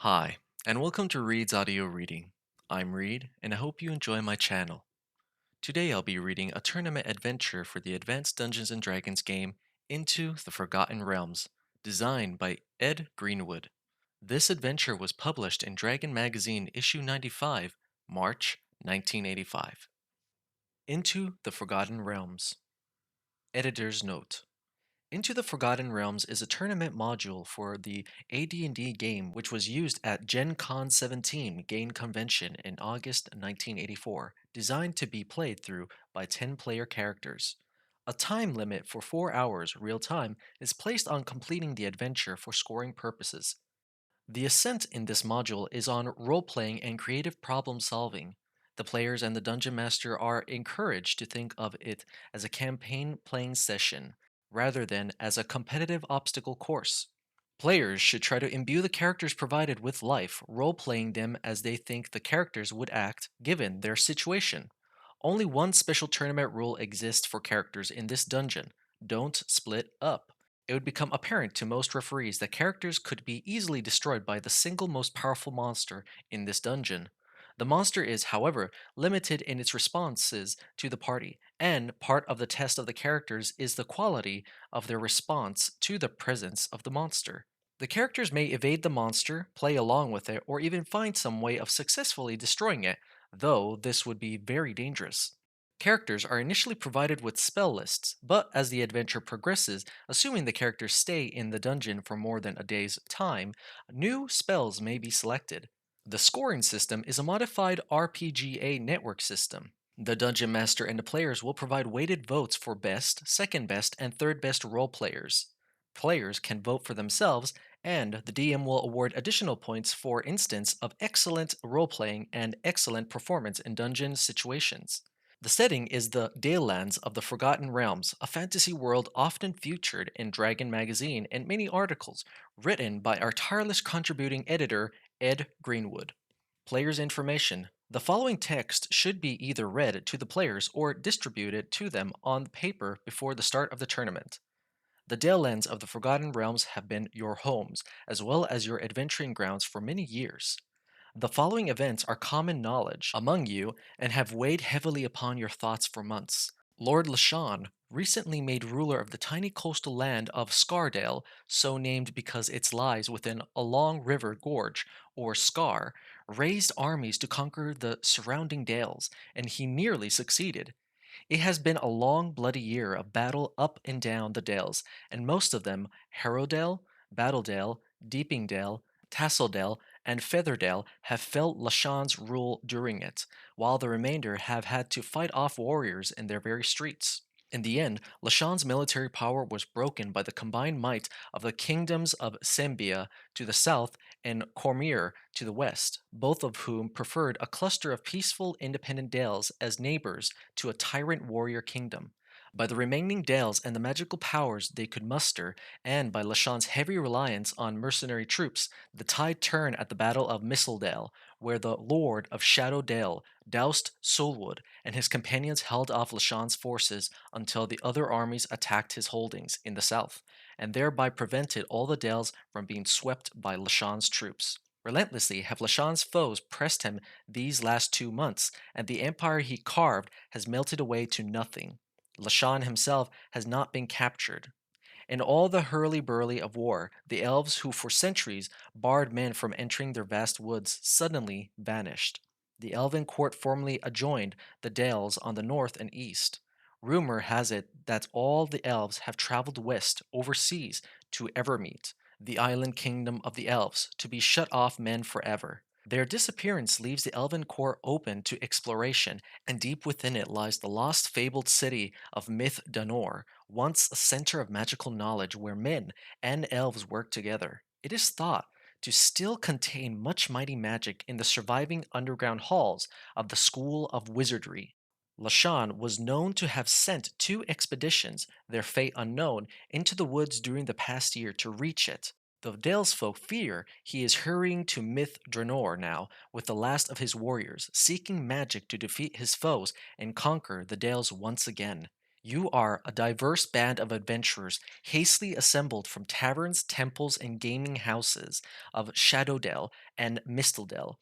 Hi, and welcome to Reed's Audio Reading. I'm Reed, and I hope you enjoy my channel. Today I'll be reading a tournament adventure for the Advanced Dungeons & Dragons game Into the Forgotten Realms, designed by Ed Greenwood. This adventure was published in Dragon Magazine issue 95, March 1985. Into the Forgotten Realms. Editor's Note: Into the Forgotten Realms is a tournament module for the AD&D game which was used at Gen Con 17 Game Convention in August 1984, designed to be played through by 10-player characters. A time limit for 4 hours real time is placed on completing the adventure for scoring purposes. The ascent in this module is on role-playing and creative problem-solving. The players and the dungeon master are encouraged to think of it as a campaign playing session, rather than as a competitive obstacle course. Players should try to imbue the characters provided with life, role-playing them as they think the characters would act given their situation. Only one special tournament rule exists for characters in this dungeon: don't split up. It would become apparent to most referees that characters could be easily destroyed by the single most powerful monster in this dungeon. The monster is, however, limited in its responses to the party, and part of the test of the characters is the quality of their response to the presence of the monster. The characters may evade the monster, play along with it, or even find some way of successfully destroying it, though this would be very dangerous. Characters are initially provided with spell lists, but as the adventure progresses, assuming the characters stay in the dungeon for more than a day's time, new spells may be selected. The scoring system is a modified RPGA network system. The dungeon master and the players will provide weighted votes for best, second best, and third best role players. Players can vote for themselves, and the DM will award additional points for instance of excellent role playing and excellent performance in dungeon situations. The setting is the Dalelands of the Forgotten Realms, a fantasy world often featured in Dragon magazine and many articles, written by our tireless contributing editor, Ed Greenwood. Players' information. The following text should be either read to the players or distributed to them on paper before the start of the tournament. The Dalelands of the Forgotten Realms have been your homes, as well as your adventuring grounds for many years. The following events are common knowledge among you and have weighed heavily upon your thoughts for months. Lord Lashawn, recently made ruler of the tiny coastal land of Scardale, so named because it lies within a long river gorge, or scar, raised armies to conquer the surrounding dales, and he nearly succeeded. It has been a long, bloody year of battle up and down the dales, and most of them, Harrowdale, Battledale, Deepingdale, Tasseldale, and Featherdale, have felt Lashan's rule during it, while the remainder have had to fight off warriors in their very streets. In the end, Lashan's military power was broken by the combined might of the kingdoms of Sembia to the south and Cormyr to the west, both of whom preferred a cluster of peaceful, independent dales as neighbors to a tyrant warrior kingdom. By the remaining dales and the magical powers they could muster, and by Lashan's heavy reliance on mercenary troops, the tide turned at the Battle of Mistledale, where the Lord of Shadow Dale, doused Solwood, and his companions held off Lashan's forces until the other armies attacked his holdings in the south, and thereby prevented all the Dales from being swept by Lashan's troops. Relentlessly have Lashan's foes pressed him these last 2 months, and the empire he carved has melted away to nothing. Lashan himself has not been captured. In all the hurly-burly of war, the elves who for centuries barred men from entering their vast woods suddenly vanished. The elven court formerly adjoined the dales on the north and east. Rumor has it that all the elves have traveled west, overseas, to Evermeet, the island kingdom of the elves, to be shut off men forever. Their disappearance leaves the elven core open to exploration, and deep within it lies the lost fabled city of Myth Danor, once a center of magical knowledge where men and elves work together. It is thought to still contain much mighty magic in the surviving underground halls of the School of Wizardry. Lashan was known to have sent 2 expeditions, their fate unknown, into the woods during the past year to reach it. The Dalesfolk fear he is hurrying to Myth Dranor now with the last of his warriors, seeking magic to defeat his foes and conquer the Dales once again. You are a diverse band of adventurers hastily assembled from taverns, temples, and gaming houses of Shadowdell and Mistledale.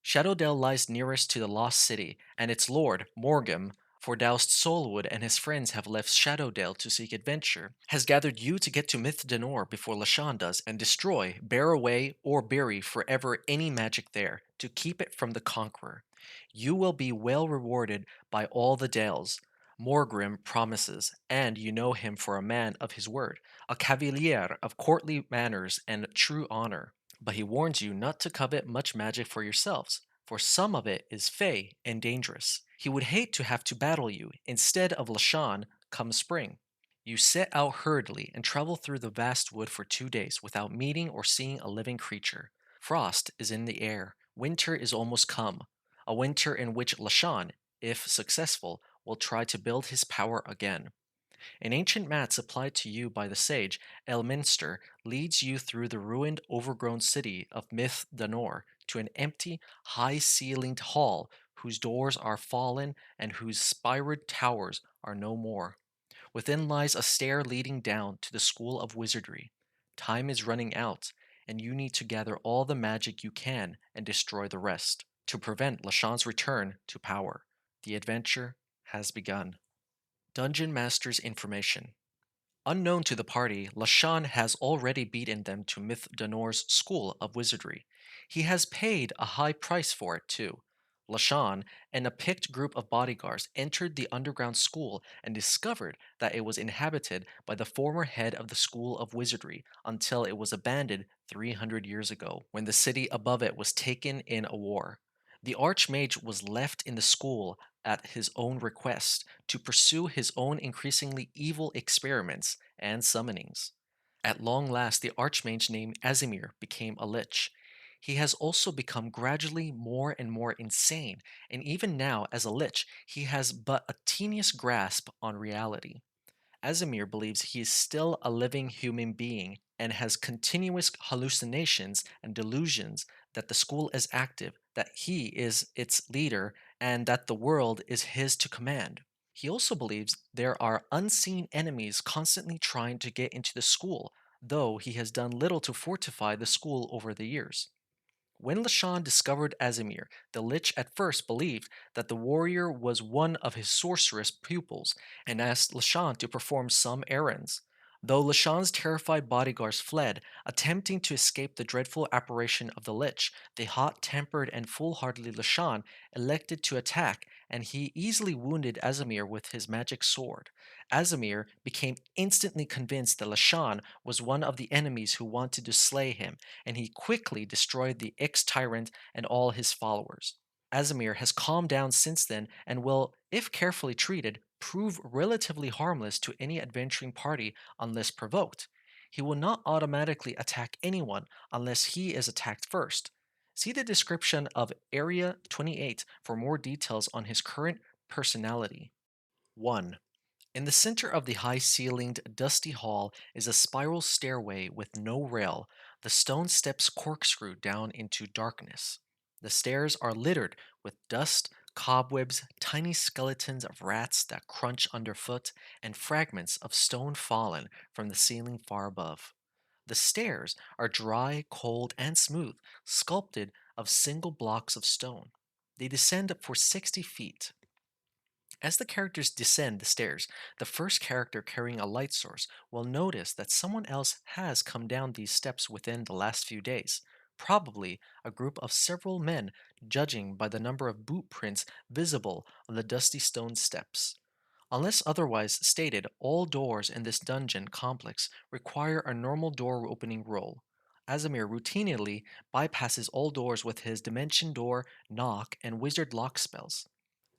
Shadowdell lies nearest to the Lost City, and its lord, Morgam, for doused Solwood and his friends have left Shadowdale to seek adventure, has gathered you to get to Myth Denor before Lashan does and destroy, bear away, or bury forever any magic there, to keep it from the Conqueror. You will be well rewarded by all the Dales. Morgrim promises, and you know him for a man of his word, a cavalier of courtly manners and true honor. But he warns you not to covet much magic for yourselves, for some of it is fey and dangerous. He would hate to have to battle you instead of Lashan come spring. You set out hurriedly and travel through the vast wood for 2 days without meeting or seeing a living creature. Frost is in the air. Winter is almost come. A winter in which Lashan, if successful, will try to build his power again. An ancient map supplied to you by the sage Elminster leads you through the ruined, overgrown city of Myth Danor to an empty, high ceilinged hall whose doors are fallen and whose spired towers are no more. Within lies a stair leading down to the School of Wizardry. Time is running out, and you need to gather all the magic you can and destroy the rest to prevent Lashan's return to power. The adventure has begun. Dungeon Master's information. Unknown to the party, Lashan has already beaten them to Myth Danor's School of Wizardry. He has paid a high price for it, too. Lashan and a picked group of bodyguards entered the underground school and discovered that it was inhabited by the former head of the School of Wizardry until it was abandoned 300 years ago, when the city above it was taken in a war. The Archmage was left in the school at his own request to pursue his own increasingly evil experiments and summonings. At long last, the Archmage named Azimir became a lich. He has also become gradually more and more insane, and even now, as a lich, he has but a teeniest grasp on reality. Azimir believes he is still a living human being and has continuous hallucinations and delusions that the school is active, that he is its leader, and that the world is his to command. He also believes there are unseen enemies constantly trying to get into the school, though he has done little to fortify the school over the years. When Lashan discovered Azimir, the Lich at first believed that the warrior was one of his sorceress pupils and asked Lashan to perform some errands. Though Lashan's terrified bodyguards fled, attempting to escape the dreadful apparition of the Lich, the hot tempered and foolhardy Lashan elected to attack, and he easily wounded Azimir with his magic sword. Azimir became instantly convinced that Lashan was one of the enemies who wanted to slay him, and he quickly destroyed the ex-tyrant and all his followers. Azimir has calmed down since then and will, if carefully treated, prove relatively harmless to any adventuring party unless provoked. He will not automatically attack anyone unless he is attacked first. See the description of Area 28 for more details on his current personality. 1. In the center of the high ceilinged, dusty hall is a spiral stairway with no rail, the stone steps corkscrew down into darkness. The stairs are littered with dust, cobwebs, tiny skeletons of rats that crunch underfoot, and fragments of stone fallen from the ceiling far above. The stairs are dry, cold, and smooth, sculpted of single blocks of stone. They descend for 60 feet. As the characters descend the stairs, the first character carrying a light source will notice that someone else has come down these steps within the last few days, probably a group of several men, judging by the number of boot prints visible on the dusty stone steps. Unless otherwise stated, all doors in this dungeon complex require a normal door opening roll. Azimir routinely bypasses all doors with his Dimension Door, Knock, and Wizard Lock spells.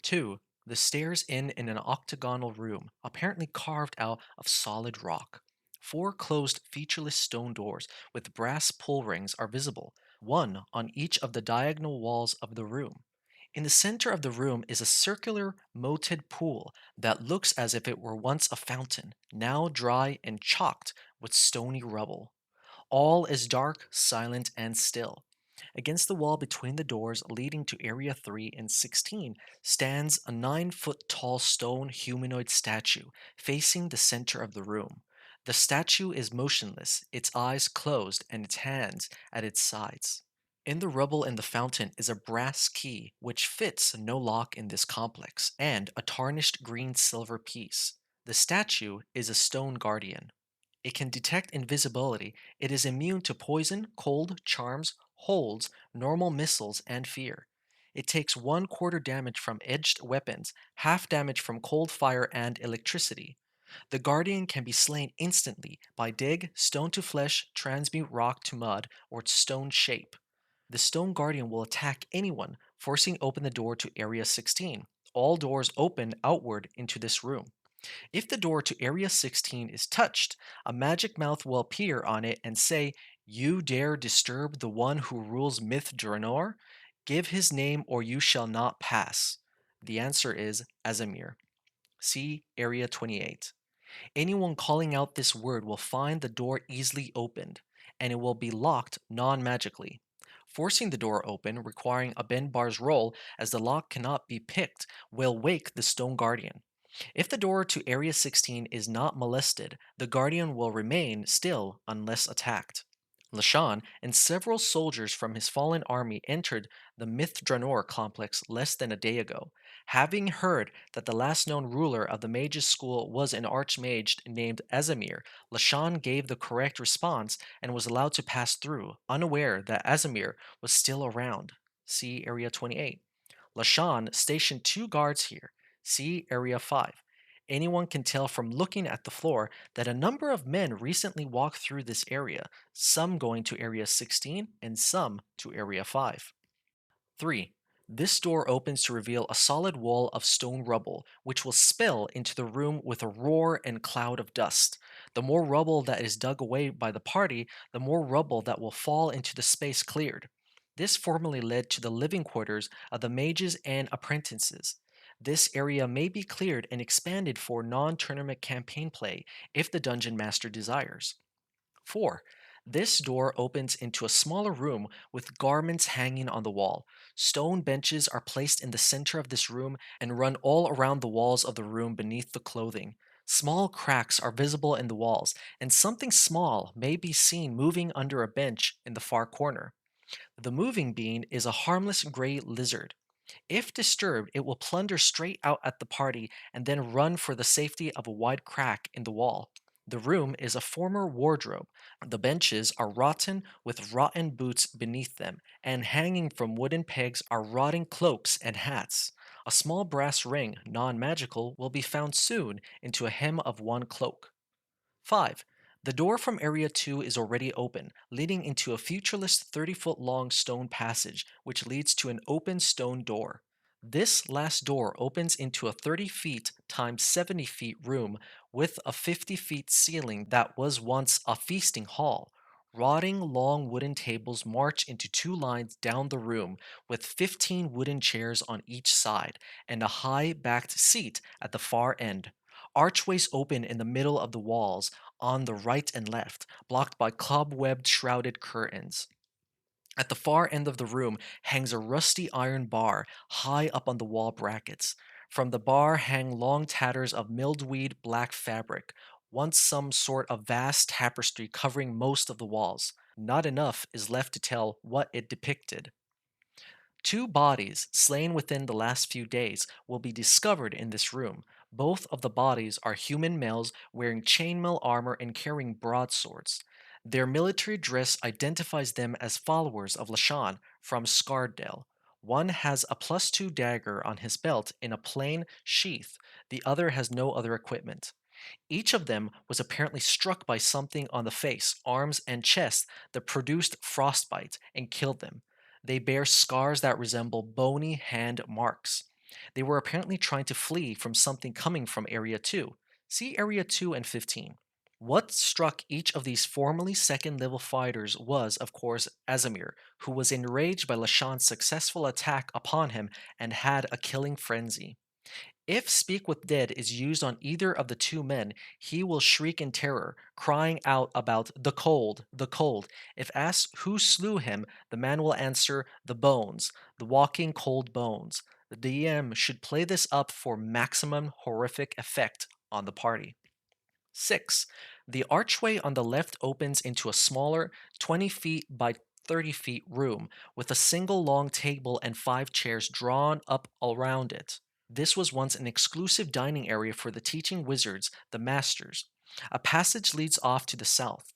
2. The stairs end in an octagonal room, apparently carved out of solid rock. Four closed, featureless stone doors with brass pull rings are visible, one on each of the diagonal walls of the room. In the center of the room is a circular, moated pool that looks as if it were once a fountain, now dry and chalked with stony rubble. All is dark, silent, and still. Against the wall between the doors leading to Area 3 and 16 stands a 9-foot tall stone humanoid statue facing the center of the room. The statue is motionless, its eyes closed and its hands at its sides. In the rubble in the fountain is a brass key which fits no lock in this complex, and a tarnished green silver piece. The statue is a stone guardian. It can detect invisibility. It is immune to poison, cold, charms, holds, normal missiles, and fear. It takes 1/4 damage from edged weapons, half damage from cold fire and electricity. The Guardian can be slain instantly by dig, stone to flesh, transmute rock to mud, or stone shape. The Stone Guardian will attack anyone, forcing open the door to Area 16. All doors open outward into this room. If the door to Area 16 is touched, a magic mouth will appear on it and say, "You dare disturb the one who rules Myth Draenor? Give his name or you shall not pass." The answer is Azamir. See Area 28. Anyone calling out this word will find the door easily opened, and it will be locked non magically. Forcing the door open, requiring a Benbar's roll, as the lock cannot be picked, will wake the Stone Guardian. If the door to Area 16 is not molested, the Guardian will remain still unless attacked. Lashan and several soldiers from his fallen army entered the Myth Draenor complex less than a day ago. Having heard that the last known ruler of the mages' school was an archmage named Azamir, Lashan gave the correct response and was allowed to pass through, unaware that Azamir was still around. See Area 28. Lashan stationed 2 guards here. See Area 5. Anyone can tell from looking at the floor that a number of men recently walked through this area, some going to Area 16 and some to Area 5. 3. This door opens to reveal a solid wall of stone rubble, which will spill into the room with a roar and cloud of dust. The more rubble that is dug away by the party, the more rubble that will fall into the space cleared. This formerly led to the living quarters of the mages and apprentices. This area may be cleared and expanded for non tournament campaign play if the dungeon master desires. 4. This door opens into a smaller room with garments hanging on the wall. Stone benches are placed in the center of this room and run all around the walls of the room beneath the clothing. Small cracks are visible in the walls, and something small may be seen moving under a bench in the far corner. The moving being is a harmless gray lizard. If disturbed, it will plunder straight out at the party and then run for the safety of a wide crack in the wall. The room is a former wardrobe. The benches are rotten with rotten boots beneath them, and hanging from wooden pegs are rotting cloaks and hats. A small brass ring, non magical, will be found soon into a hem of one cloak. 5. The door from Area 2 is already open, leading into a featureless 30-foot long stone passage, which leads to an open stone door. This last door opens into a 30 feet times 70 feet room with a 50 feet ceiling that was once a feasting hall. Rotting long wooden tables march into 2 lines down the room with 15 wooden chairs on each side and a high backed seat at the far end. Archways open in the middle of the walls on the right and left, blocked by cobweb shrouded curtains. At the far end of the room hangs a rusty iron bar high up on the wall brackets. From the bar hang long tatters of mildewed black fabric, once some sort of vast tapestry covering most of the walls. Not enough is left to tell what it depicted. 2 bodies, slain within the last few days, will be discovered in this room. Both of the bodies are human males wearing chainmail armor and carrying broadswords. Their military dress identifies them as followers of Lashan from Scardale. One has a +2 dagger on his belt in a plain sheath, the other has no other equipment. Each of them was apparently struck by something on the face, arms, and chest that produced frostbite and killed them. They bear scars that resemble bony hand marks. They were apparently trying to flee from something coming from Area 2. See Area 2 and 15. What struck each of these formerly second level fighters was, of course, Azamir, who was enraged by Lashan's successful attack upon him and had a killing frenzy. If Speak with Dead is used on either of the two men, he will shriek in terror, crying out about the cold, the cold. If asked who slew him, the man will answer, the bones, the walking cold bones. The DM should play this up for maximum horrific effect on the party. 6. The archway on the left opens into a smaller 20 feet by 30 feet room with a single long table and 5 chairs drawn up around it. This was once an exclusive dining area for the teaching wizards, the masters. A passage leads off to the south.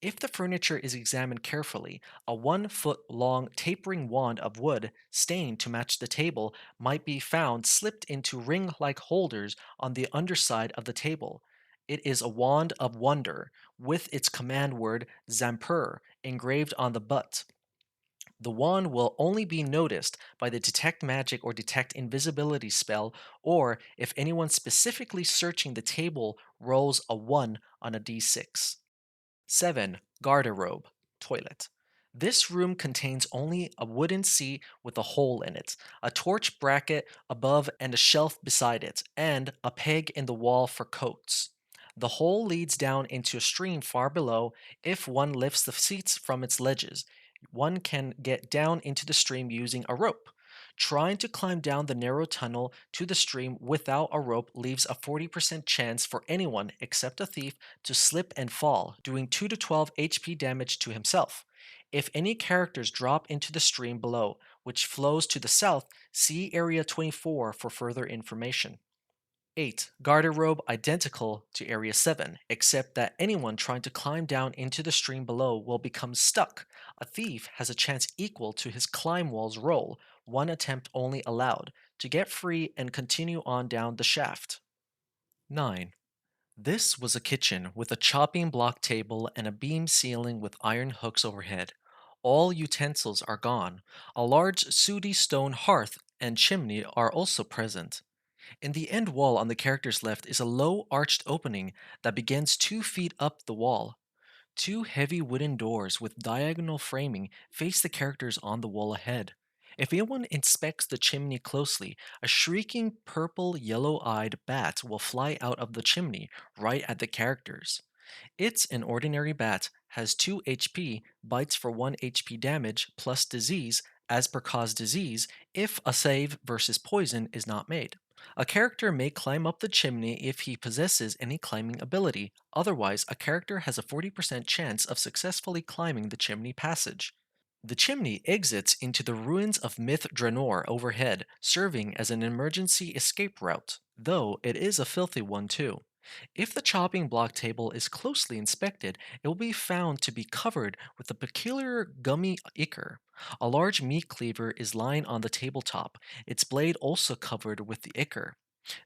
If the furniture is examined carefully, a 1 foot long tapering wand of wood, stained to match the table, might be found slipped into ring like holders on the underside of the table. It is a wand of wonder, with its command word Zampur engraved on the butt. The wand will only be noticed by the detect magic or detect invisibility spell, or if anyone specifically searching the table rolls a 1 on a d6. 7. Garderobe toilet. This room contains only a wooden seat with a hole in it, a torch bracket above and a shelf beside it, and a peg in the wall for coats. The hole leads down into a stream far below. If one lifts the seats from its ledges, one can get down into the stream using a rope. Trying to climb down the narrow tunnel to the stream without a rope leaves a 40% chance for anyone except a thief to slip and fall, doing 2 to 12 HP damage to himself. If any characters drop into the stream below, which flows to the south, see Area 24 for further information. 8. Garderobe identical to Area 7, except that anyone trying to climb down into the stream below will become stuck. A thief has a chance equal to his climb walls roll, one attempt only allowed, to get free and continue on down the shaft. 9. This was a kitchen with a chopping block table and a beam ceiling with iron hooks overhead. All utensils are gone. A large sooty stone hearth and chimney are also present. In the end wall on the character's left is a low arched opening that begins 2 feet up the wall. Two heavy wooden doors with diagonal framing face the characters on the wall ahead. If anyone inspects the chimney closely, a shrieking purple yellow eyed bat will fly out of the chimney right at the characters. It's an ordinary bat, has 2 HP, bites for 1 HP damage, plus disease, as per cause disease, if a save versus poison is not made. A character may climb up the chimney if he possesses any climbing ability, otherwise, a character has a 40% chance of successfully climbing the chimney passage. The chimney exits into the ruins of Myth Draenor overhead, serving as an emergency escape route, though it is a filthy one too. If the chopping block table is closely inspected, it will be found to be covered with a peculiar gummy ichor. A large meat cleaver is lying on the tabletop, its blade also covered with the ichor.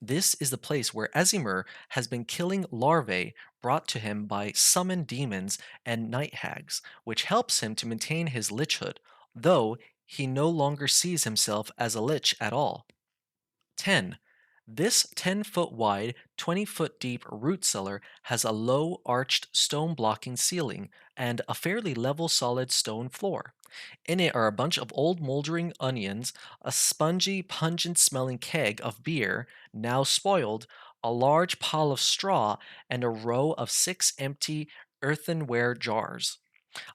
This is the place where Azimur has been killing larvae brought to him by summoned demons and night hags, which helps him to maintain his lichhood, though he no longer sees himself as a lich at all. 10. This 10-foot wide, 20-foot deep root cellar has a low arched stone blocking ceiling and a fairly level solid stone floor. In it are a bunch of old moldering onions, a spongy, pungent smelling keg of beer, now spoiled, a large pile of straw, and a row of 6 empty earthenware jars.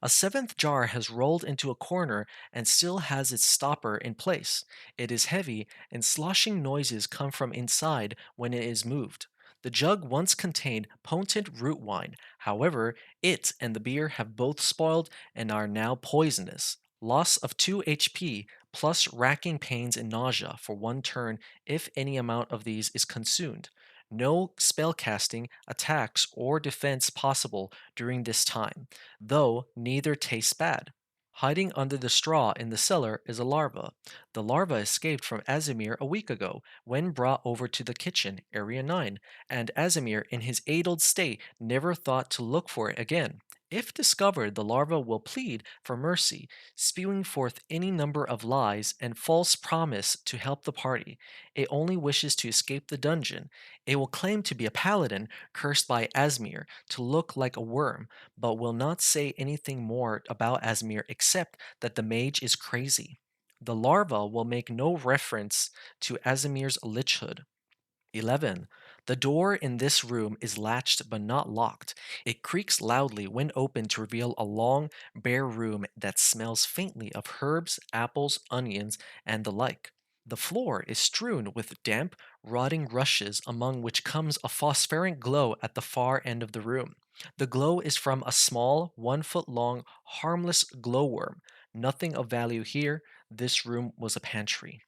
A seventh jar has rolled into a corner and still has its stopper in place. It is heavy, and sloshing noises come from inside when it is moved. The jug once contained potent root wine. However, it and the beer have both spoiled and are now poisonous. Loss of 2 HP, plus racking pains and nausea for 1 turn if any amount of these is consumed. No spellcasting, attacks, or defense possible during this time, though neither tastes bad. Hiding under the straw in the cellar is a larva. The larva escaped from Azimir a week ago when brought over to the kitchen, Area 9, and Azimir, in his addled state, never thought to look for it again. If discovered, the larva will plead for mercy, spewing forth any number of lies and false promise to help the party. It only wishes to escape the dungeon. It will claim to be a paladin cursed by Asmir to look like a worm, but will not say anything more about Asmir except that the mage is crazy. The larva will make no reference to Asimir's lichhood. 11. The door in this room is latched but not locked. It creaks loudly when opened to reveal a long, bare room that smells faintly of herbs, apples, onions, and the like. The floor is strewn with damp, rotting rushes, among which comes a phosphorescent glow at the far end of the room. The glow is from a small, 1 foot long, harmless glowworm. Nothing of value here. This room was a pantry.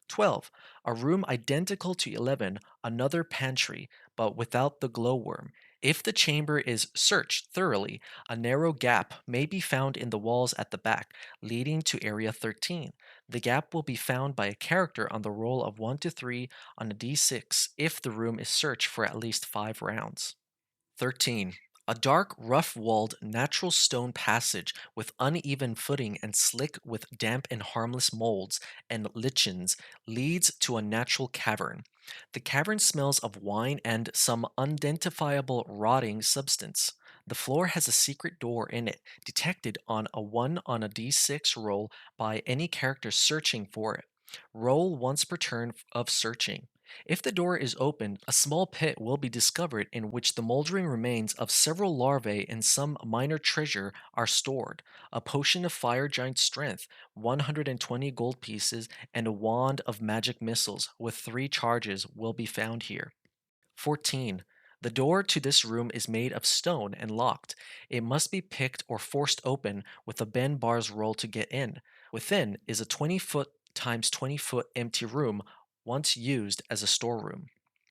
12. A room identical to 11, another pantry, but without the glowworm. If the chamber is searched thoroughly, a narrow gap may be found in the walls at the back, leading to area 13. The gap will be found by a character on the roll of 1 to 3 on a d6 if the room is searched for at least 5 rounds. 13. A dark, rough walled, natural stone passage with uneven footing and slick with damp and harmless molds and lichens leads to a natural cavern. The cavern smells of wine and some unidentifiable rotting substance. The floor has a secret door in it, detected on a 1 on a d6 roll by any character searching for it. Roll once per turn of searching. If the door is opened, a small pit will be discovered in which the moldering remains of several larvae and some minor treasure are stored. A potion of fire giant strength, 120 gold pieces, and a wand of magic missiles with 3 charges will be found here. 14. The door to this room is made of stone and locked. It must be picked or forced open with a bend bars roll to get in. Within is a 20-foot times 20-foot empty room once used as a storeroom.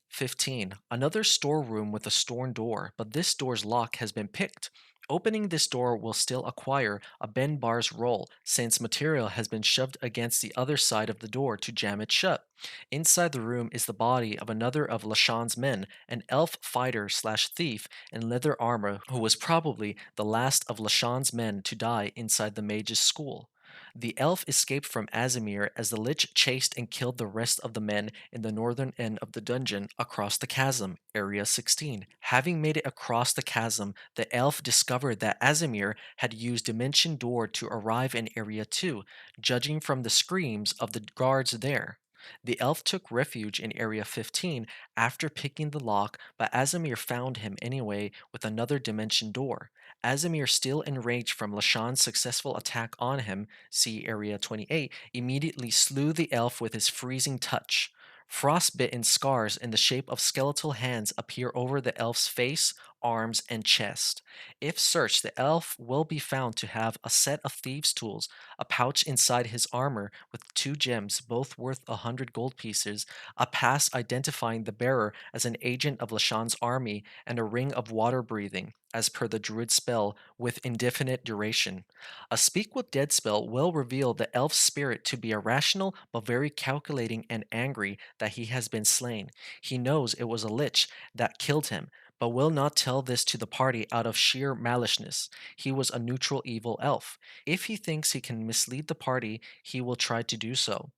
15. Another storeroom with a stone door, but this door's lock has been picked. Opening this door will still acquire a bend bars roll, since material has been shoved against the other side of the door to jam it shut. Inside the room is the body of another of Lashan's men, an elf fighter slash thief in leather armor who was probably the last of Lashan's men to die inside the mage's school. The elf escaped from Azimir as the Lich chased and killed the rest of the men in the northern end of the dungeon across the chasm, Area 16. Having made it across the chasm, the elf discovered that Azimir had used Dimension Door to arrive in Area 2, judging from the screams of the guards there. The elf took refuge in Area 15 after picking the lock, but Azimir found him anyway with another dimension door. Azimir, still enraged from Lashan's successful attack on him, see Area 28, immediately slew the elf with his freezing touch. Frostbitten scars in the shape of skeletal hands appear over the elf's face, arms, and chest. If searched, the elf will be found to have a set of thieves' tools, a pouch inside his armor with 2 gems, both worth 100 gold pieces, a pass identifying the bearer as an agent of Lashan's army, and a ring of water breathing, as per the druid spell, with indefinite duration. A Speak with Dead spell will reveal the elf's spirit to be irrational but very calculating and angry that he has been slain. He knows it was a lich that killed him, but will not tell this to the party out of sheer maliciousness. He was a neutral evil elf. If he thinks he can mislead the party, he will try to do so.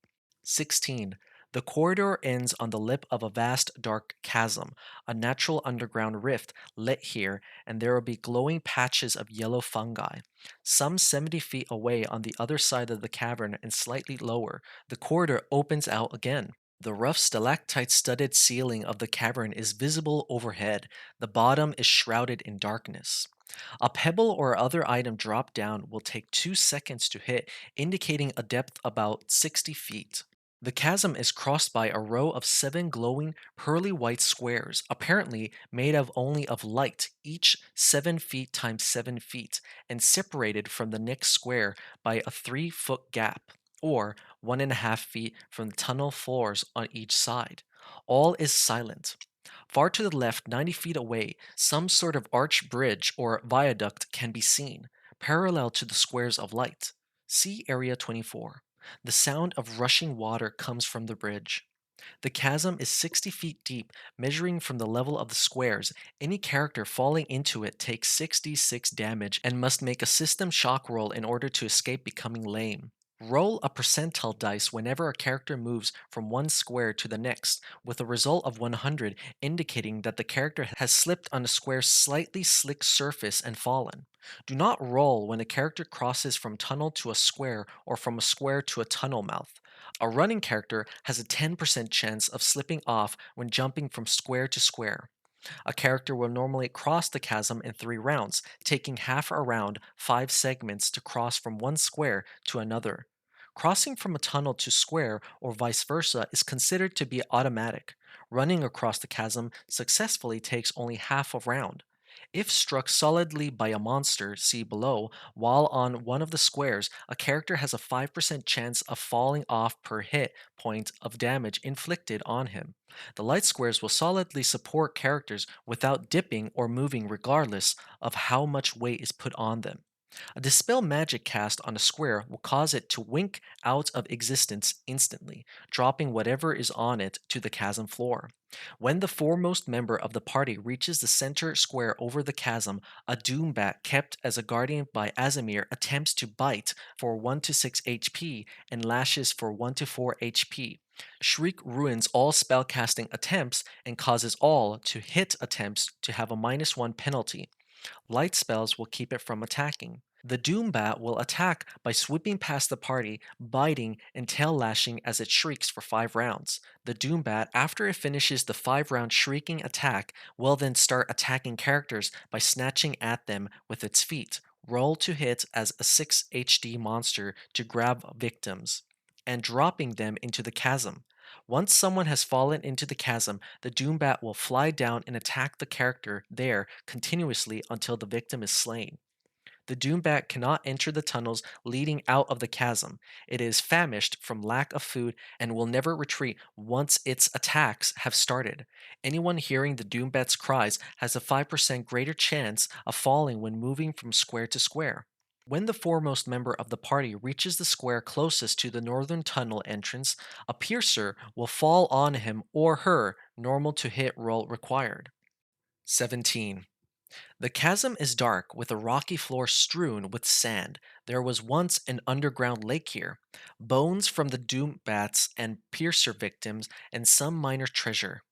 16. The corridor ends on the lip of a vast dark chasm, a natural underground rift lit here, and there will be glowing patches of yellow fungi. Some 70 feet away on the other side of the cavern and slightly lower, the corridor opens out again. The rough stalactite studded ceiling of the cavern is visible overhead. The bottom is shrouded in darkness. A pebble or other item dropped down will take 2 seconds to hit, indicating a depth about 60 feet. The chasm is crossed by a row of 7 glowing, pearly white squares, apparently made of only of light, each 7 feet times 7 feet, and separated from the next square by a 3-foot gap, or 1.5 feet from the tunnel floors on each side. All is silent. Far to the left, 90 feet away, some sort of arch bridge or viaduct can be seen, parallel to the squares of light. See Area 24. The sound of rushing water comes from the bridge. The chasm is 60 feet deep, measuring from the level of the squares. Any character falling into it takes 66 damage and must make a system shock roll in order to escape becoming lame. Roll a percentile dice whenever a character moves from one square to the next, with a result of 100 indicating that the character has slipped on a square's slightly slick surface and fallen. Do not roll when a character crosses from tunnel to a square or from a square to a tunnel mouth. A running character has a 10% chance of slipping off when jumping from square to square. A character will normally cross the chasm in 3 rounds, taking half a round, 5 segments to cross from one square to another. Crossing from a tunnel to square or vice versa is considered to be automatic. Running across the chasm successfully takes only half a round. If struck solidly by a monster, see below, while on one of the squares, a character has a 5% chance of falling off per hit point of damage inflicted on him. The light squares will solidly support characters without dipping or moving regardless of how much weight is put on them. A dispel magic cast on a square will cause it to wink out of existence instantly, dropping whatever is on it to the chasm floor. When the foremost member of the party reaches the center square over the chasm, a Doombat kept as a guardian by Azimir attempts to bite for 1 to 6 HP and lashes for 1 to 4 HP. Shriek ruins all spellcasting attempts and causes all to hit attempts to have a -1 penalty. Light spells will keep it from attacking. The Doombat will attack by sweeping past the party, biting and tail lashing as it shrieks for 5 rounds. The Doombat, after it finishes the 5 round shrieking attack, will then start attacking characters by snatching at them with its feet. Roll to hit as a 6 HD monster to grab victims, and dropping them into the chasm. Once someone has fallen into the chasm, the Doombat will fly down and attack the character there continuously until the victim is slain. The Doombat cannot enter the tunnels leading out of the chasm. It is famished from lack of food and will never retreat once its attacks have started. Anyone hearing the Doombat's cries has a 5% greater chance of falling when moving from square to square. When the foremost member of the party reaches the square closest to the northern tunnel entrance, a piercer will fall on him or her, normal to hit roll required. 17. The chasm is dark with a rocky floor strewn with sand. There was once an underground lake here. Bones from the Doombats and Piercer victims and some minor treasure.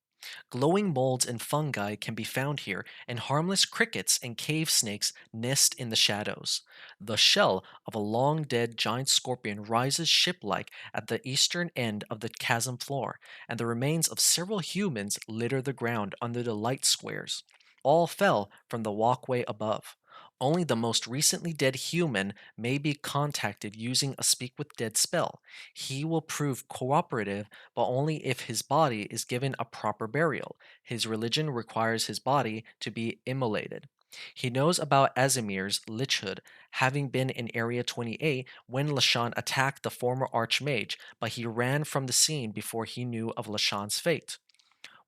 Glowing molds and fungi can be found here, and harmless crickets and cave snakes nest in the shadows. The shell of a long dead giant scorpion rises ship like at the eastern end of the chasm floor, and the remains of several humans litter the ground under the light squares. All fell from the walkway above. Only the most recently dead human may be contacted using a Speak with Dead spell. He will prove cooperative, but only if his body is given a proper burial. His religion requires his body to be immolated. He knows about Azimir's lichhood, having been in Area 28 when Lashan attacked the former Archmage, but he ran from the scene before he knew of Lashan's fate.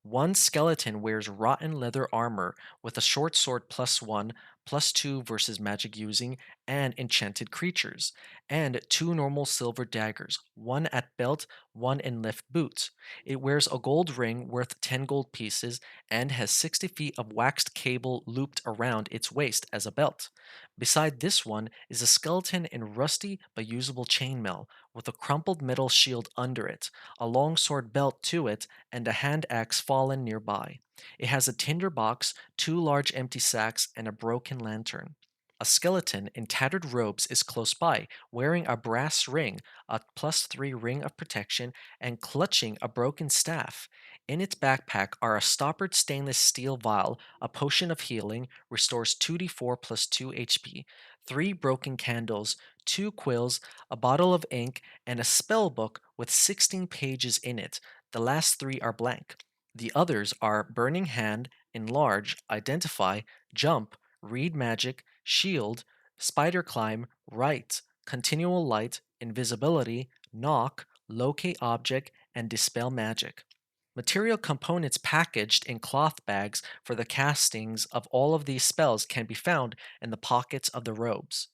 One skeleton wears rotten leather armor with a short sword +1, +2 versus magic using, and enchanted creatures, and 2 normal silver daggers, one at belt, one in left boot. It wears a gold ring worth 10 gold pieces and has 60 feet of waxed cable looped around its waist as a belt. Beside this one is a skeleton in rusty but usable chainmail, with a crumpled metal shield under it, a long sword belt to it, and a hand axe fallen nearby. It has a tinder box, 2 large empty sacks, and a broken lantern. A skeleton in tattered robes is close by, wearing a brass ring, a +3 ring of protection, and clutching a broken staff. In its backpack are a stoppered stainless steel vial, a potion of healing, restores 2d4 +2 HP, 3 broken candles, 2 quills, a bottle of ink, and a spell book with 16 pages in it. The last 3 are blank. The others are Burning Hand, Enlarge, Identify, Jump, Read Magic, Shield, Spider Climb, Write, Continual Light, Invisibility, Knock, Locate Object, and Dispel Magic. Material components packaged in cloth bags for the castings of all of these spells can be found in the pockets of the robes.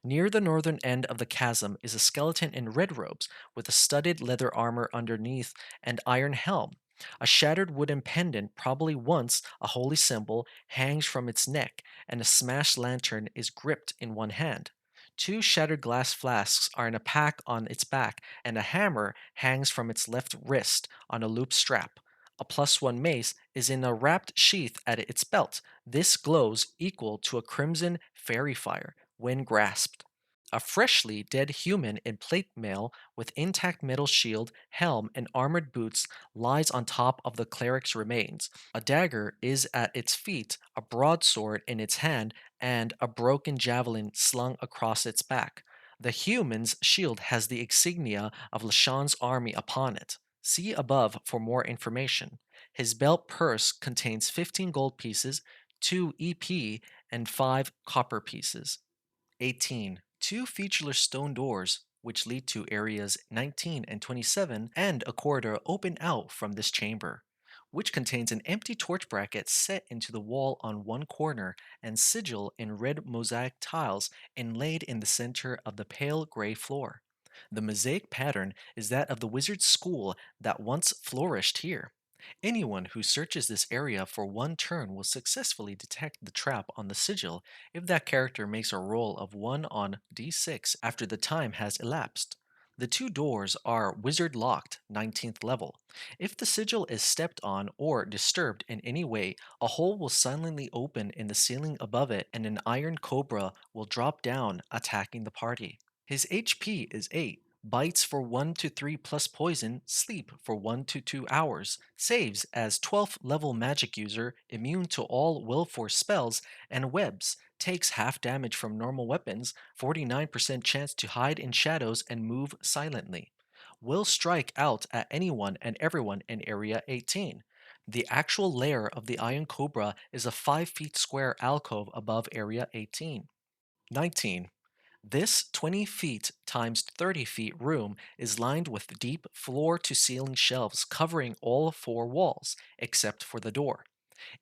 Near the northern end of the chasm is a skeleton in red robes with a studded leather armor underneath and iron helm. A shattered wooden pendant, probably once a holy symbol, hangs from its neck, and a smashed lantern is gripped in one hand. 2 shattered glass flasks are in a pack on its back, and a hammer hangs from its left wrist on a loop strap. A +1 mace is in a wrapped sheath at its belt. This glows equal to a crimson fairy fire when grasped. A freshly dead human in plate mail with intact metal shield, helm, and armored boots lies on top of the cleric's remains. A dagger is at its feet, a broadsword in its hand, and a broken javelin slung across its back. The human's shield has the insignia of Lashan's army upon it. See above for more information. His belt purse contains 15 gold pieces, 2 EP, and 5 copper pieces. 18. Two featureless stone doors, which lead to areas 19 and 27, and a corridor open out from this chamber, which contains an empty torch bracket set into the wall on one corner and sigil in red mosaic tiles inlaid in the center of the pale gray floor. The mosaic pattern is that of the wizard school that once flourished here. Anyone who searches this area for one turn will successfully detect the trap on the sigil if that character makes a roll of 1 on d6 after the time has elapsed. The two doors are wizard locked, 19th level. If the sigil is stepped on or disturbed in any way, a hole will silently open in the ceiling above it and an iron cobra will drop down, attacking the party. His HP is 8. Bites for 1 to 3 plus poison, sleep for 1 to 2 hours, saves as 12th level magic user, immune to all will force spells, and webs, takes half damage from normal weapons, 49% chance to hide in shadows and move silently. Will strike out at anyone and everyone in Area 18. The actual lair of the Iron Cobra is a 5 feet square alcove above Area 18. 19. This 20 feet times 30 feet room is lined with deep floor to ceiling shelves covering all four walls, except for the door.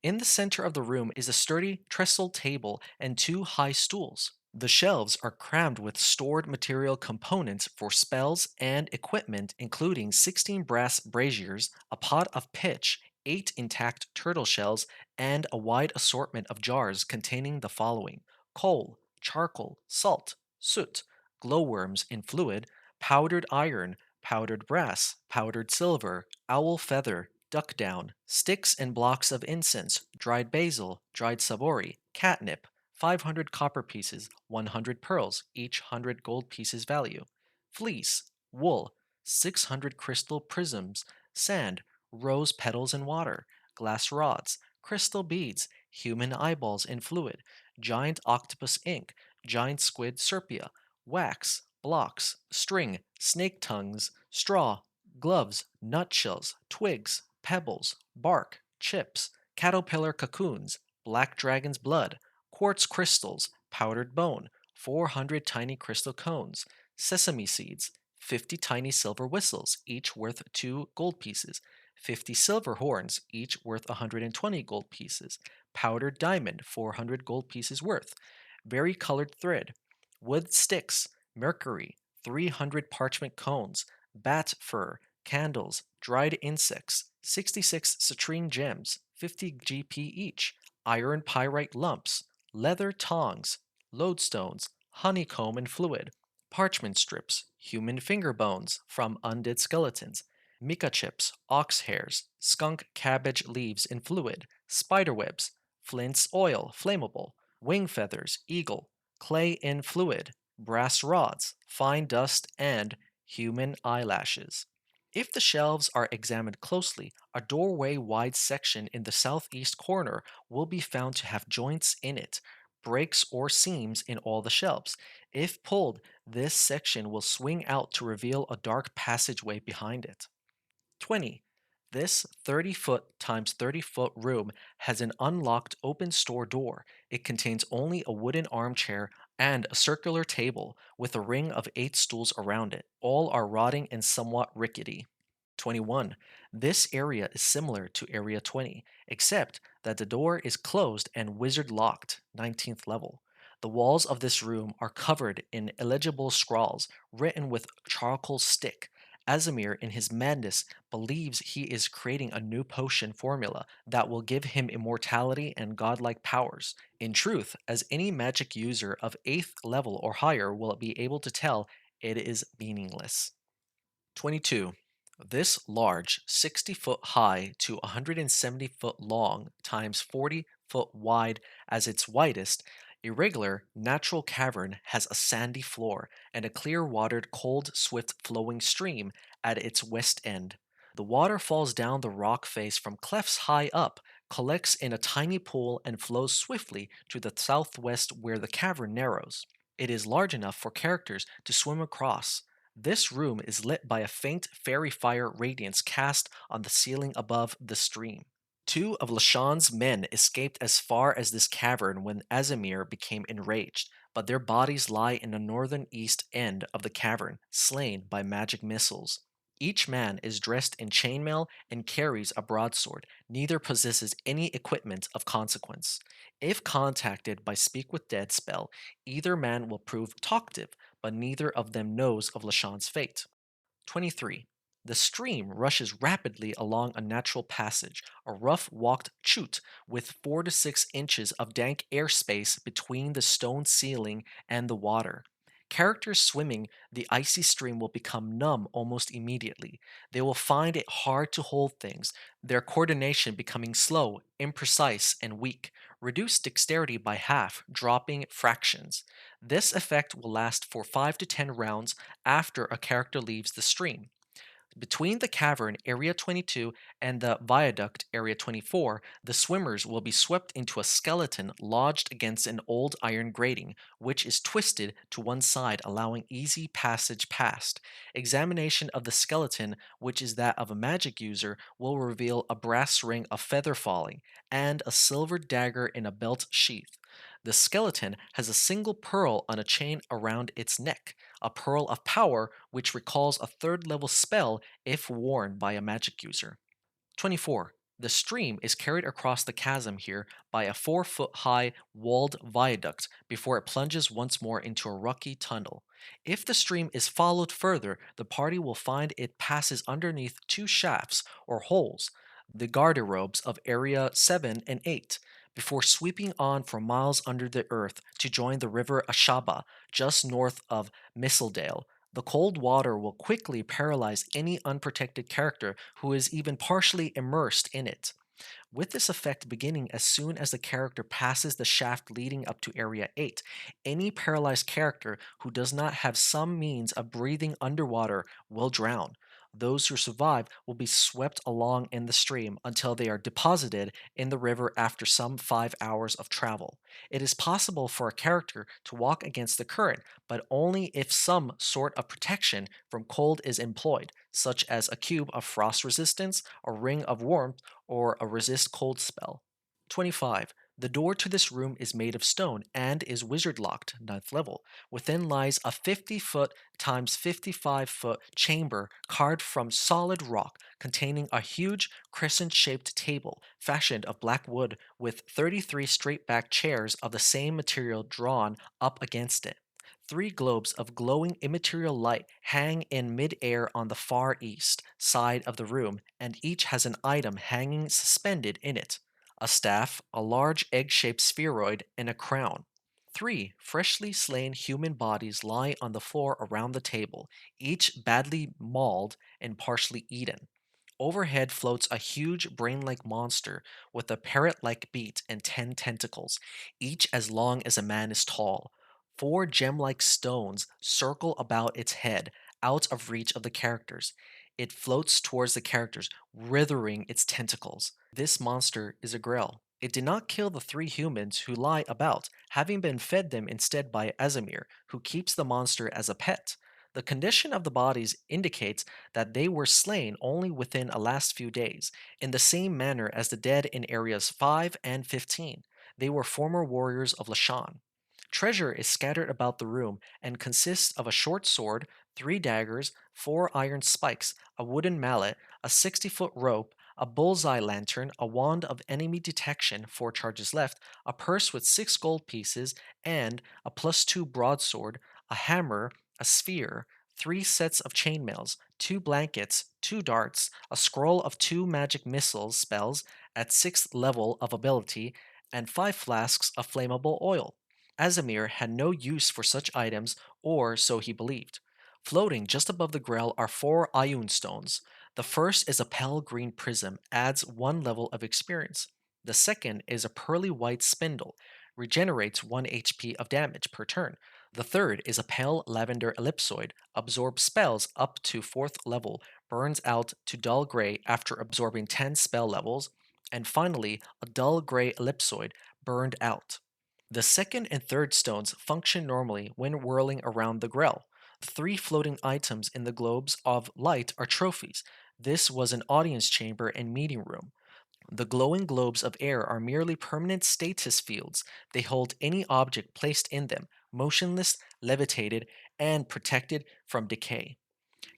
In the center of the room is a sturdy trestle table and two high stools. The shelves are crammed with stored material components for spells and equipment, including 16 brass braziers, a pot of pitch, 8 intact turtle shells, and a wide assortment of jars containing the following: coal, charcoal, salt, soot, glowworms in fluid, powdered iron, powdered brass, powdered silver, owl feather, duck down, sticks and blocks of incense, dried basil, dried savory, catnip, 500 copper pieces, 100 pearls, each 100 gold pieces value, fleece, wool, 600 crystal prisms, sand, rose petals and water, glass rods, crystal beads, human eyeballs in fluid, giant octopus ink, giant squid sepia, wax, blocks, string, snake tongues, straw, gloves, nutshells, twigs, pebbles, bark, chips, caterpillar cocoons, black dragon's blood, quartz crystals, powdered bone, 400 tiny crystal cones, sesame seeds, 50 tiny silver whistles, each worth 2 gold pieces, 50 silver horns, each worth 120 gold pieces, powdered diamond, 400 gold pieces worth, varicolored thread, wood sticks, mercury, 300 parchment cones, bat fur, candles, dried insects, 66 citrine gems, 50 GP each, iron pyrite lumps, leather tongs, lodestones, honeycomb and fluid, parchment strips, human finger bones from undead skeletons, mica chips, ox hairs, skunk cabbage leaves in fluid, spider webs, flint's oil, flammable, wing feathers, eagle, clay in fluid, brass rods, fine dust, and human eyelashes. If the shelves are examined closely, a doorway wide section in the southeast corner will be found to have joints in it, breaks or seams in all the shelves. If pulled, this section will swing out to reveal a dark passageway behind it. 20. This 30-foot times 30-foot room has an unlocked open store door. It contains only a wooden armchair and a circular table with a ring of 8 stools around it. All are rotting and somewhat rickety. 21. This area is similar to Area 20, except that the door is closed and wizard locked, 19th level. The walls of this room are covered in illegible scrawls written with charcoal stick. Azamir, in his madness, believes he is creating a new potion formula that will give him immortality and godlike powers. In truth, as any magic user of 8th level or higher will be able to tell, it is meaningless. 22. This large, 60-foot high to 170-foot long times 40-foot wide as its widest, A regular, natural cavern has a sandy floor and a clear watered, cold, swift flowing stream at its west end. The water falls down the rock face from clefts high up, collects in a tiny pool, and flows swiftly to the southwest where the cavern narrows. It is large enough for characters to swim across. This room is lit by a faint fairy fire radiance cast on the ceiling above the stream. Two of Lashan's men escaped as far as this cavern when Azimir became enraged, but their bodies lie in the northern east end of the cavern, slain by magic missiles. Each man is dressed in chainmail and carries a broadsword. Neither possesses any equipment of consequence. If contacted by Speak with Dead spell, either man will prove talkative, but neither of them knows of Lashan's fate. 23. The stream rushes rapidly along a natural passage, a rough walked chute with 4 to 6 inches of dank airspace between the stone ceiling and the water. Characters swimming the icy stream will become numb almost immediately. They will find it hard to hold things, their coordination becoming slow, imprecise, and weak. Reduce dexterity by half, dropping fractions. This effect will last for 5 to 10 rounds after a character leaves the stream. Between the cavern, Area 22, and the viaduct, Area 24, the swimmers will be swept into a skeleton lodged against an old iron grating, which is twisted to one side, allowing easy passage past. Examination of the skeleton, which is that of a magic user, will reveal a brass ring of feather falling and a silver dagger in a belt sheath. The skeleton has a single pearl on a chain around its neck, a pearl of power which recalls a third level spell if worn by a magic user. 24. The stream is carried across the chasm here by a 4-foot high walled viaduct before it plunges once more into a rocky tunnel. If the stream is followed further, the party will find it passes underneath two shafts or holes, the garderobes of Area 7 and 8, before sweeping on for miles under the earth to join the river Ashaba just north of Mistledale. The cold water will quickly paralyze any unprotected character who is even partially immersed in it, with this effect beginning as soon as the character passes the shaft leading up to Area 8. Any paralyzed character who does not have some means of breathing underwater will drown. Those who survive will be swept along in the stream until they are deposited in the river after some 5 hours of travel. It is possible for a character to walk against the current, but only if some sort of protection from cold is employed, such as a cube of frost resistance, a ring of warmth, or a resist cold spell. 25. The door to this room is made of stone and is wizard locked, ninth level. Within lies a 50-foot times 55-foot chamber carved from solid rock containing a huge crescent shaped table fashioned of black wood with 33 straight back chairs of the same material drawn up against it. Three globes of glowing immaterial light hang in mid-air on the far east side of the room, and each has an item hanging suspended in it: a staff, a large egg-shaped spheroid, and a crown. Three freshly slain human bodies lie on the floor around the table, each badly mauled and partially eaten. Overhead floats a huge brain like monster with a parrot like beak and 10 tentacles, each as long as a man is tall. Four gem like stones circle about its head, out of reach of the characters. It floats towards the characters, writhing its tentacles. This monster is a Grell. It did not kill the three humans who lie about, having been fed them instead by Azimir, who keeps the monster as a pet. The condition of the bodies indicates that they were slain only within the last few days, in the same manner as the dead in areas 5 and 15. They were former warriors of Lashan. Treasure is scattered about the room and consists of a short sword, three daggers, four iron spikes, a wooden mallet, a 60-foot rope, a bullseye lantern, a wand of enemy detection, 4 charges left, a purse with 6 gold pieces, and a +2 broadsword, a hammer, a sphere, 3 sets of chainmails, 2 blankets, 2 darts, a scroll of 2 magic missiles spells at 6th level of ability, and 5 flasks of flammable oil. Azimir had no use for such items, or so he believed. Floating just above the Grell are 4 Ioun stones. The first is a pale green prism, adds 1 level of experience. The second is a pearly white spindle, regenerates 1 HP of damage per turn. The third is a pale lavender ellipsoid, absorbs spells up to 4th level, burns out to dull gray after absorbing 10 spell levels, and finally, a dull gray ellipsoid, burned out. The second and third stones function normally when whirling around the grell. The three floating items in the globes of light are trophies. This was an audience chamber and meeting room. The glowing globes of air are merely permanent status fields. They hold any object placed in them, motionless, levitated, and protected from decay.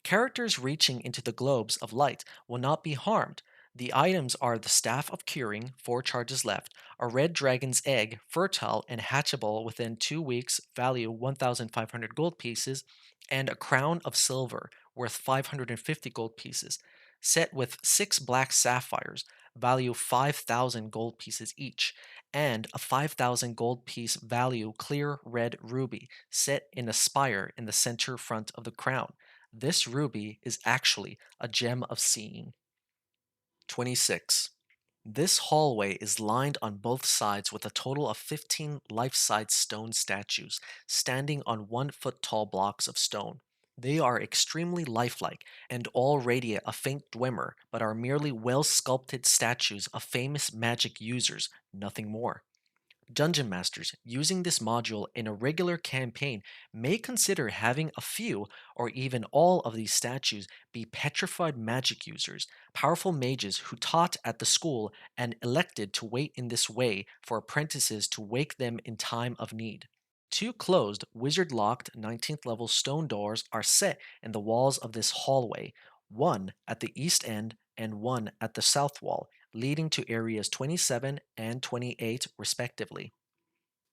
Characters reaching into the globes of light will not be harmed. The items are the Staff of Curing, 4 charges left, a red dragon's egg, fertile and hatchable within 2 weeks, value 1,500 gold pieces, and a crown of silver, worth 550 gold pieces, set with 6 black sapphires, value 5,000 gold pieces each, and a 5,000 gold piece value clear red ruby, set in a spire in the center front of the crown. This ruby is actually a gem of seeing. 26. This hallway is lined on both sides with a total of 15 life-size stone statues standing on 1 foot tall blocks of stone. They are extremely lifelike and all radiate a faint glimmer, but are merely well sculpted statues of famous magic users, nothing more. Dungeon masters using this module in a regular campaign may consider having a few or even all of these statues be petrified magic users, powerful mages who taught at the school and elected to wait in this way for apprentices to wake them in time of need. Two closed, wizard locked 19th level stone doors are set in the walls of this hallway, one at the east end and one at the south wall, leading to areas 27 and 28 respectively.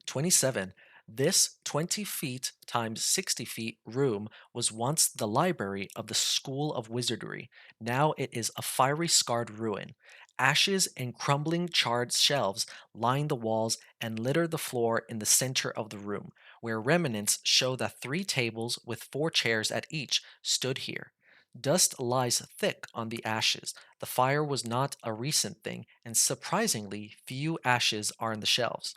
27. This 20 feet times 60 feet room was once the library of the School of Wizardry. Now it is a fiery scarred ruin. Ashes and crumbling charred shelves line the walls and litter the floor in the center of the room, where remnants show that 3 tables with 4 chairs at each stood here. Dust lies thick on the ashes. The fire was not a recent thing, and surprisingly few ashes are in the shelves.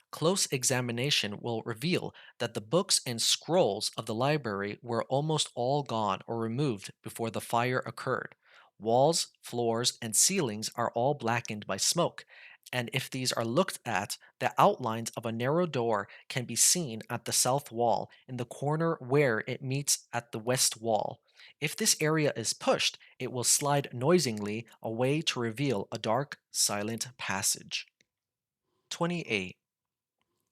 Close examination will reveal that the books and scrolls of the library were almost all gone or removed before the fire occurred. Walls, floors, and ceilings are all blackened by smoke, and if these are looked at, the outlines of a narrow door can be seen at the south wall in the corner where it meets at the west wall. If this area is pushed, it will slide noisily away to reveal a dark, silent passage. 28.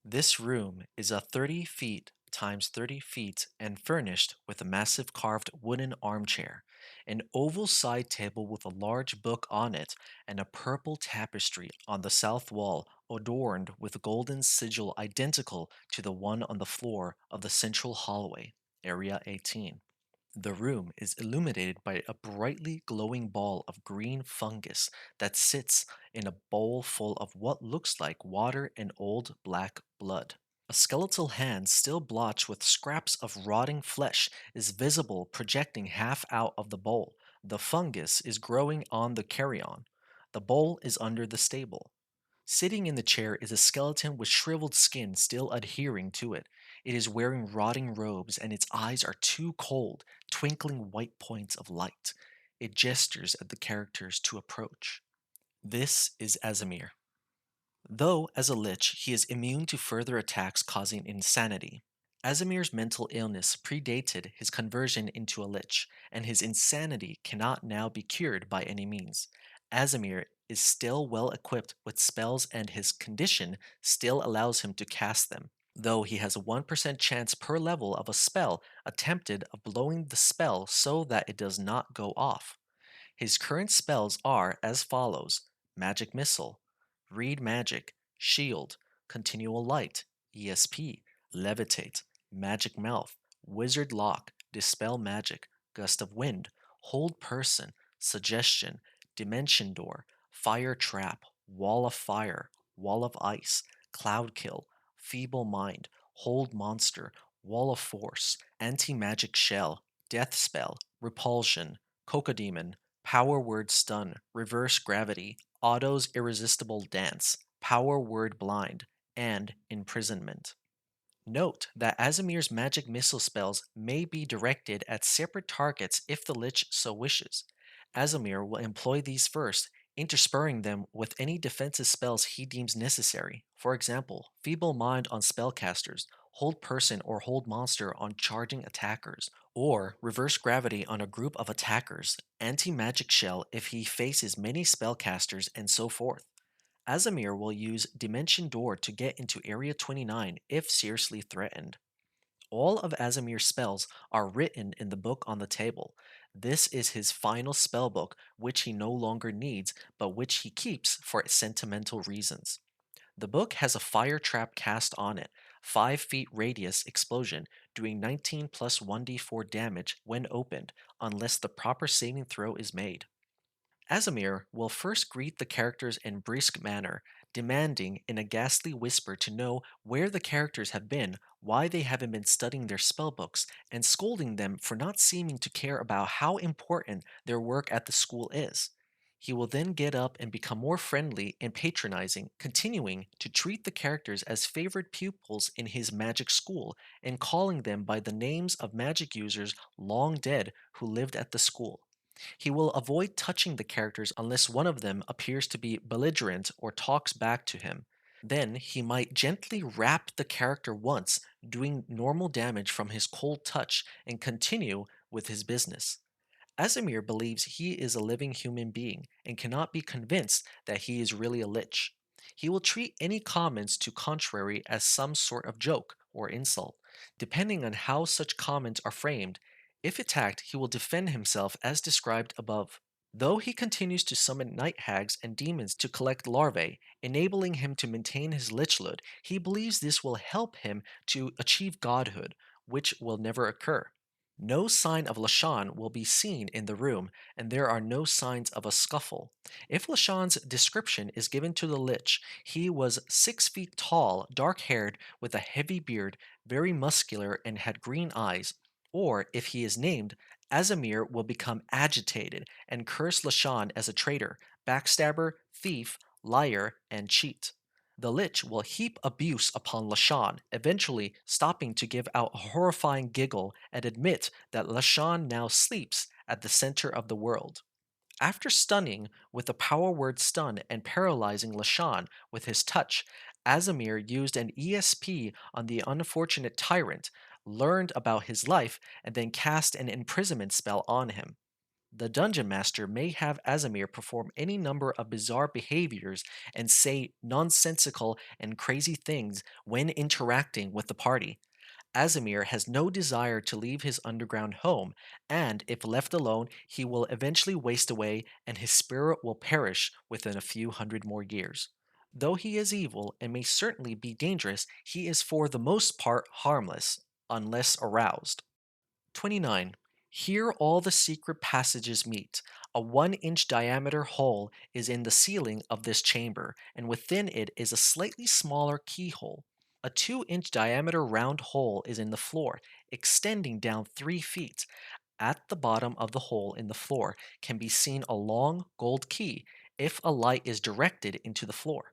This room is a 30 feet times 30 feet and furnished with a massive carved wooden armchair, an oval side table with a large book on it, and a purple tapestry on the south wall adorned with a golden sigil identical to the one on the floor of the central hallway, Area 18. The room is illuminated by a brightly glowing ball of green fungus that sits in a bowl full of what looks like water and old black blood. A skeletal hand, still blotched with scraps of rotting flesh, is visible projecting half out of the bowl. The fungus is growing on the carrion. The bowl is under the stable. Sitting in the chair is a skeleton with shriveled skin still adhering to it. It is wearing rotting robes and its eyes are too cold, twinkling white points of light. It gestures at the characters to approach. This is Azamir. Though, as a lich, he is immune to further attacks causing insanity. Azamir's mental illness predated his conversion into a lich, and his insanity cannot now be cured by any means. Azamir is still well equipped with spells, and his condition still allows him to cast them, though he has a 1% chance per level of a spell attempted of blowing the spell so that it does not go off. His current spells are as follows: Magic Missile, Read Magic, Shield, Continual Light, ESP, Levitate, Magic Mouth, Wizard Lock, Dispel Magic, Gust of Wind, Hold Person, Suggestion, Dimension Door, Fire Trap, Wall of Fire, Wall of Ice, Cloud Kill, Feeble Mind, Hold Monster, Wall of Force, Anti Magic Shell, Death Spell, Repulsion, Cocodemon, Power Word Stun, Reverse Gravity, Otto's Irresistible Dance, Power Word Blind, and imprisonment. Note that Azamir's magic missile spells may be directed at separate targets if the Lich so wishes. Azamir will employ these first, interspurring them with any defensive spells he deems necessary. For example, Feeble Mind on spellcasters, Hold Person or Hold Monster on charging attackers, or Reverse Gravity on a group of attackers, Anti-Magic Shell if he faces many spellcasters, and so forth. Azamir will use Dimension Door to get into Area 29 if seriously threatened. All of Azamir's spells are written in the book on the table. This is his final spell book, which he no longer needs, but which he keeps for sentimental reasons. The book has a fire trap cast on it, 5 feet radius explosion, doing 19 plus 1d4 damage when opened, unless the proper saving throw is made. Azamir will first greet the characters in brisk manner, demanding in a ghastly whisper to know where the characters have been, why they haven't been studying their spellbooks, and scolding them for not seeming to care about how important their work at the school is. He will then get up and become more friendly and patronizing, continuing to treat the characters as favored pupils in his magic school and calling them by the names of magic users long dead who lived at the school. He will avoid touching the characters unless one of them appears to be belligerent or talks back to him. Then he might gently rap the character once, doing normal damage from his cold touch, and continue with his business. Asimir believes he is a living human being and cannot be convinced that he is really a lich. He will treat any comments to contrary as some sort of joke or insult, depending on how such comments are framed. If attacked, he will defend himself as described above. Though he continues to summon night hags and demons to collect larvae, enabling him to maintain his lichhood, he believes this will help him to achieve godhood, which will never occur. No sign of Lashan will be seen in the room, and there are no signs of a scuffle. If Lashan's description is given to the Lich, he was 6 feet tall, dark haired, with a heavy beard, very muscular, and had green eyes. Or, if he is named, Azamir will become agitated and curse Lashan as a traitor, backstabber, thief, liar, and cheat. The Lich will heap abuse upon Lashan, eventually stopping to give out a horrifying giggle and admit that Lashan now sleeps at the center of the world. After stunning with the power word stun and paralyzing Lashan with his touch, Azamir used an ESP on the unfortunate tyrant, learned about his life, and then cast an imprisonment spell on him. The dungeon master may have Azamir perform any number of bizarre behaviors and say nonsensical and crazy things when interacting with the party. Azamir has no desire to leave his underground home, and if left alone, he will eventually waste away and his spirit will perish within a few hundred more years. Though he is evil and may certainly be dangerous, he is for the most part harmless, unless aroused. 29. Here all the secret passages meet. A 1 inch diameter hole is in the ceiling of this chamber, and within it is a slightly smaller keyhole. A 2 inch diameter round hole is in the floor, extending down 3 feet. At the bottom of the hole in the floor can be seen a long gold key if a light is directed into the floor.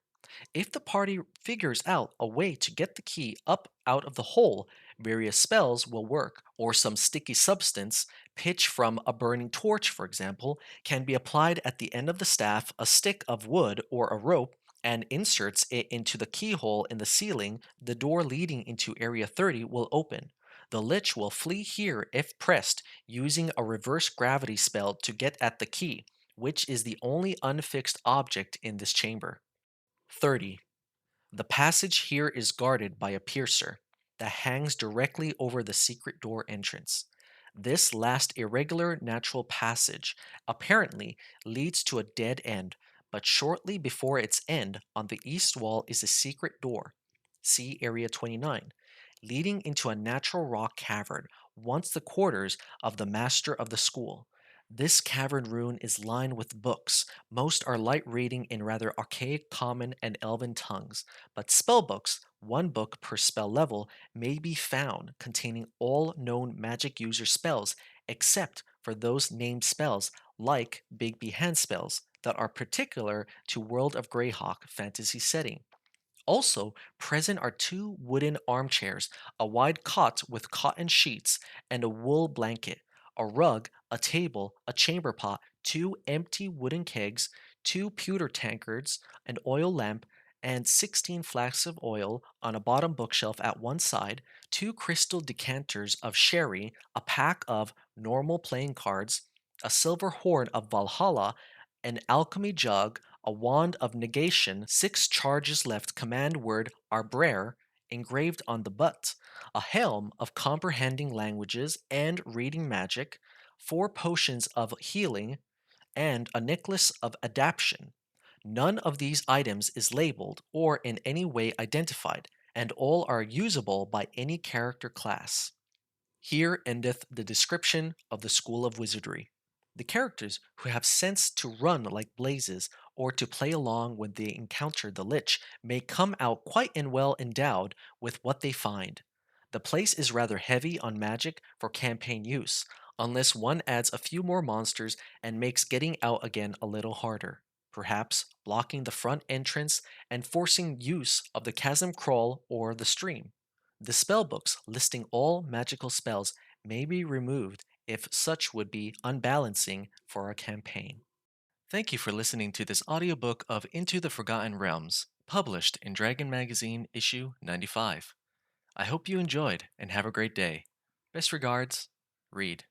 If the party figures out a way to get the key up out of the hole, various spells will work, or some sticky substance, pitch from a burning torch, for example, can be applied at the end of the staff, a stick of wood, or a rope, and inserts it into the keyhole in the ceiling. The door leading into Area 30 will open. The Lich will flee here if pressed, using a reverse gravity spell to get at the key, which is the only unfixed object in this chamber. 30. The passage here is guarded by a piercer that hangs directly over the secret door entrance. This last irregular natural passage apparently leads to a dead end, but shortly before its end, on the east wall is a secret door. See Area 29, leading into a natural rock cavern, once the quarters of the master of the school. This cavern room is lined with books. Most are light reading in rather archaic common and elven tongues, but spell books, 1 book per spell level, may be found containing all known magic user spells except for those named spells like Big Behand spells that are particular to World of Greyhawk fantasy setting. Also, present are two wooden armchairs, a wide cot with cotton sheets and a wool blanket, a rug, a table, a chamber pot, two empty wooden kegs, two pewter tankards, an oil lamp, and 16 flasks of oil on a bottom bookshelf at one side, two crystal decanters of sherry, a pack of normal playing cards, a silver horn of Valhalla, an alchemy jug, a wand of negation, six charges left command word arbrer engraved on the butt, a helm of comprehending languages and reading magic, four potions of healing, and a necklace of adaptation. None of these items is labeled or in any way identified, and all are usable by any character class. Here endeth the description of the School of Wizardry. The characters who have sense to run like blazes or to play along when they encounter the Lich may come out quite and well endowed with what they find. The place is rather heavy on magic for campaign use, unless one adds a few more monsters and makes getting out again a little harder, perhaps blocking the front entrance and forcing use of the chasm crawl or the stream. The spellbooks listing all magical spells may be removed if such would be unbalancing for a campaign. Thank you for listening to this audiobook of Into the Forgotten Realms, published in Dragon Magazine issue 95. I hope you enjoyed and have a great day. Best regards, Reed.